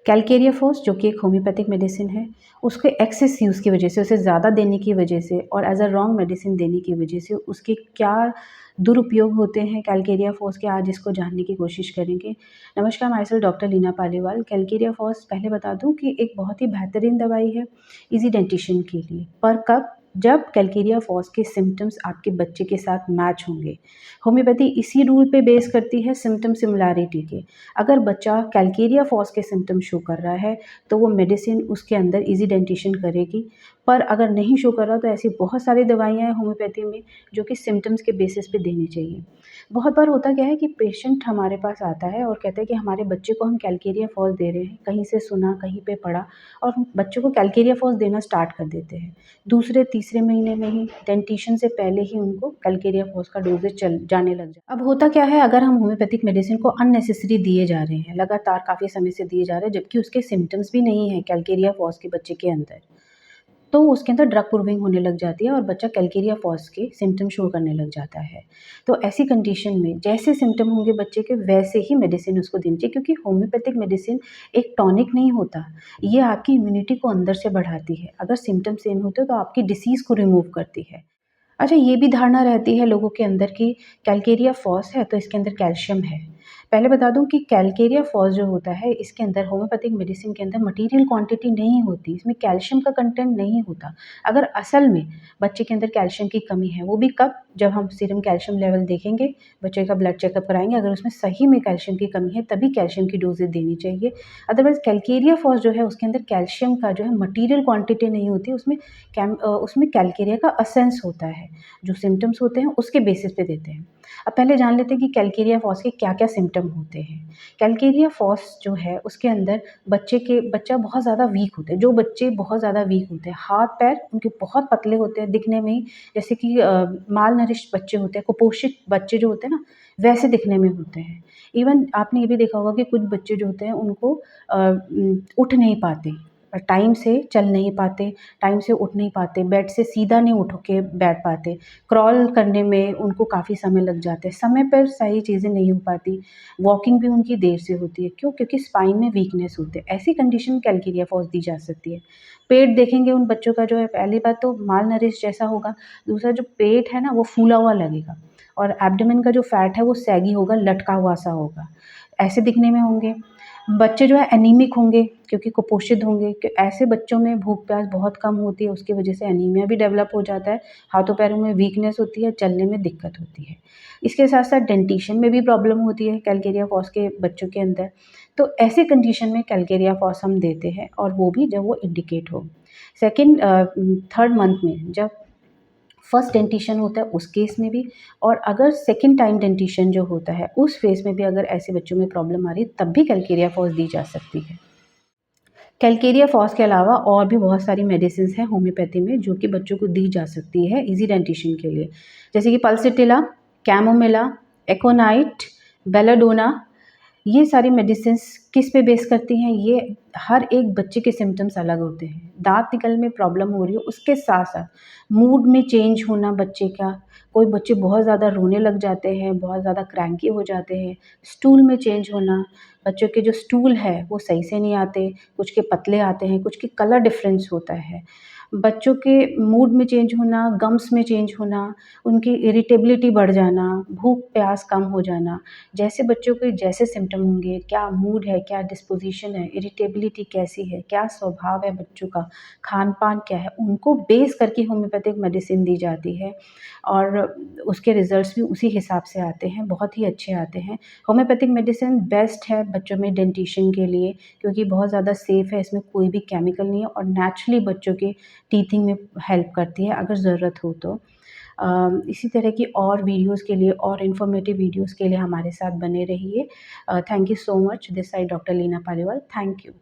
कैलकेरियाफॉस जो कि एक होम्योपैथिक मेडिसिन है, उसके एक्सेस यूज़ की वजह से, उसे ज़्यादा देने की वजह से और एज़ अ रॉन्ग मेडिसिन देने की वजह से उसके क्या दुरुपयोग होते हैं कैलकेरियाफॉस के, आज इसको जानने की कोशिश करेंगे। नमस्कार, myself doctor Leena Paliwal. Calcarea phos पहले बता दूं कि एक बहुत ही बेहतरीन दवाई है इजी डेंटिशन के लिए, पर कब? जब कैलकेरियाफॉस के सिम्टम्स आपके बच्चे के साथ मैच होंगे। होम्योपैथी इसी रूल पे बेस करती है, सिम्टम सिमिलैरिटी के। अगर बच्चा कैलकेरियाफॉस के सिम्टम शो कर रहा है तो वो मेडिसिन उसके अंदर इजी डेंटिशन करेगी, पर अगर नहीं शो कर रहा तो ऐसी बहुत सारी दवाइयाँ हैं होम्योपैथी में जो कि सिम्टम्स के बेसिस पे देनी चाहिए। बहुत बार होता क्या है कि पेशेंट हमारे पास आता है और कहता है कि हमारे बच्चे को हम कैलकेरियाफॉस दे रहे हैं, कहीं से सुना, कहीं पे पढ़ा और हम बच्चों को कैलकेरियाफॉस देना स्टार्ट कर देते हैं। दूसरे तीसरे महीने में ही, डेंटिशन से पहले ही उनको कैलकेरियाफॉस का डोजेज चल जाने लग जाए। अब होता क्या है, अगर हम होम्योपैथिक मेडिसिन को अननेसेसरी दिए जा रहे हैं, लगातार काफ़ी समय से दिए जा रहे हैं, जबकि उसके सिम्टम्स भी नहीं है कैलकेरियाफॉस के बच्चे के अंदर, तो उसके अंदर ड्रग प्रूविंग होने लग जाती है और बच्चा कैलकेरियाफॉस के सिम्टम शो करने लग जाता है। तो ऐसी कंडीशन में जैसे सिम्टम होंगे बच्चे के, वैसे ही मेडिसिन उसको देनी चाहिए, क्योंकि होम्योपैथिक मेडिसिन एक टॉनिक नहीं होता, ये आपकी इम्यूनिटी को अंदर से बढ़ाती है। अगर सिम्टम सेम होते हैं तो आपकी डिसीज़ को रिमूव करती है। अच्छा, ये भी धारणा रहती है लोगों के अंदर कि कैलकेरियाफॉस है तो इसके अंदर कैल्शियम है। पहले बता दूं कि कैलकेरियाफॉस जो होता है, इसके अंदर होम्योपैथिक मेडिसिन के अंदर मटीरियल क्वांटिटी नहीं होती, इसमें कैल्शियम का कंटेंट नहीं होता। अगर असल में बच्चे के अंदर कैल्शियम की कमी है, वो भी कब? जब हम सीरम कैल्शियम लेवल देखेंगे, बच्चे का ब्लड चेकअप कराएंगे, अगर उसमें सही में कैल्शियम की कमी है तभी कैल्शियम की डोजेज देनी चाहिए। अदरवाइज कैलकेरियाफॉस जो है उसके अंदर कैल्शियम का जो है मटीरियल क्वांटिटी नहीं होती, उसमें कैलकेरिया का असेंस होता है। जो सिम्टम्स होते हैं उसके बेसिस पे देते हैं। अब पहले जान लेते हैं कि कैलकेरियाफॉस के क्या-क्या सिम्टम होते हैं। कैलकेरियाफॉस जो है उसके अंदर बच्चा बहुत ज़्यादा वीक होता है। जो बच्चे बहुत ज़्यादा वीक होते हैं, हाथ-पैर उनके बहुत पतले होते हैं दिखने में ही, जैसे कि माल नरिश्ड बच्चे होते हैं, कुपोषित बच्चे जो होते हैं ना, वैसे दिखने में होते हैं। इवन आपने ये भी देखा होगा कि कुछ बच्चे जो होते हैं उनको उठ नहीं पाते, टाइम से चल नहीं पाते, टाइम से उठ नहीं पाते, बेड से सीधा नहीं उठ के बैठ पाते, क्रॉल करने में उनको काफ़ी समय लग जाता है, समय पर सही चीज़ें नहीं हो पाती, वॉकिंग भी उनकी देर से होती है। क्यों? क्योंकि स्पाइन में वीकनेस होती है। ऐसी कंडीशन में कैलकेरियाफॉस दी जा सकती है। पेट देखेंगे उन बच्चों का जो है, पहली बात तो माल नरिश जैसा होगा, दूसरा जो पेट है ना वो फूला हुआ लगेगा और एब्डोमेन का जो फैट है वो सैगी होगा, लटका हुआ सा होगा, ऐसे दिखने में होंगे। बच्चे जो है एनीमिक होंगे क्योंकि कुपोषित होंगे, कि ऐसे बच्चों में भूख प्यास बहुत कम होती है, उसकी वजह से एनीमिया भी डेवलप हो जाता है, हाथों पैरों में वीकनेस होती है, चलने में दिक्कत होती है। इसके साथ साथ डेंटिशन में भी प्रॉब्लम होती है कैलकेरियाफॉस के बच्चों के अंदर। तो ऐसे कंडीशन में कैलकेरियाफॉस हम देते हैं, और वो भी जब वो इंडिकेट हो। सेकंड थर्ड मंथ में जब फर्स्ट डेंटिशन होता है उस केस में भी, और अगर सेकंड टाइम डेंटिशन जो होता है उस फेज़ में भी अगर ऐसे बच्चों में प्रॉब्लम आ रही है, तब भी कैलकेरियाफॉस दी जा सकती है। कैलकेरियाफॉस के अलावा और भी बहुत सारी मेडिसिन्स हैं होम्योपैथी में जो कि बच्चों को दी जा सकती है इजी डेंटिशन के लिए, जैसे कि पल्सिटिला, कैमोमिला, एकोनाइट, बेलाडोना। ये सारी मेडिसिन्स किस पे बेस करती हैं? ये हर एक बच्चे के सिम्पटम्स अलग होते हैं। दाँत निकलने में प्रॉब्लम हो रही हो, उसके साथ-साथ मूड में चेंज होना बच्चे का, कोई बच्चे बहुत ज़्यादा रोने लग जाते हैं, बहुत ज़्यादा क्रैंकी हो जाते हैं, स्टूल में चेंज होना, बच्चों के जो स्टूल है वो सही से नहीं आते, कुछ के पतले आते हैं, कुछ के कलर डिफरेंस होता है। बच्चों के मूड में चेंज होना, गम्स में चेंज होना, उनकी इरिटेबिलिटी बढ़ जाना, भूख-प्यास कम हो जाना। जैसे बच्चों के जैसे सिम्पटम होंगे, क्या मूड है, क्या डिस्पोज़िशन है, इरिटेबिलिटी कैसी है, क्या स्वभाव है बच्चों का, खान-पान क्या है, उनको बेस करके होम्योपैथिक मेडिसिन दी जाती है और उसके रिज़ल्ट्स भी उसी हिसाब से आते हैं, बहुत ही अच्छे आते हैं। होम्योपैथिक मेडिसिन बेस्ट है बच्चों में डेंटिशन के लिए, क्योंकि बहुत ज़्यादा सेफ़ है, इसमें कोई भी केमिकल नहीं है और नेचुरली बच्चों के टीथिंग में हेल्प करती है अगर ज़रूरत हो तो। इसी तरह की और वीडियोज़ के लिए और इन्फॉर्मेटिव वीडियोज़ के लिए हमारे साथ बने रहिए। Thank you so much. This side doctor Leena Paliwal. Thank you.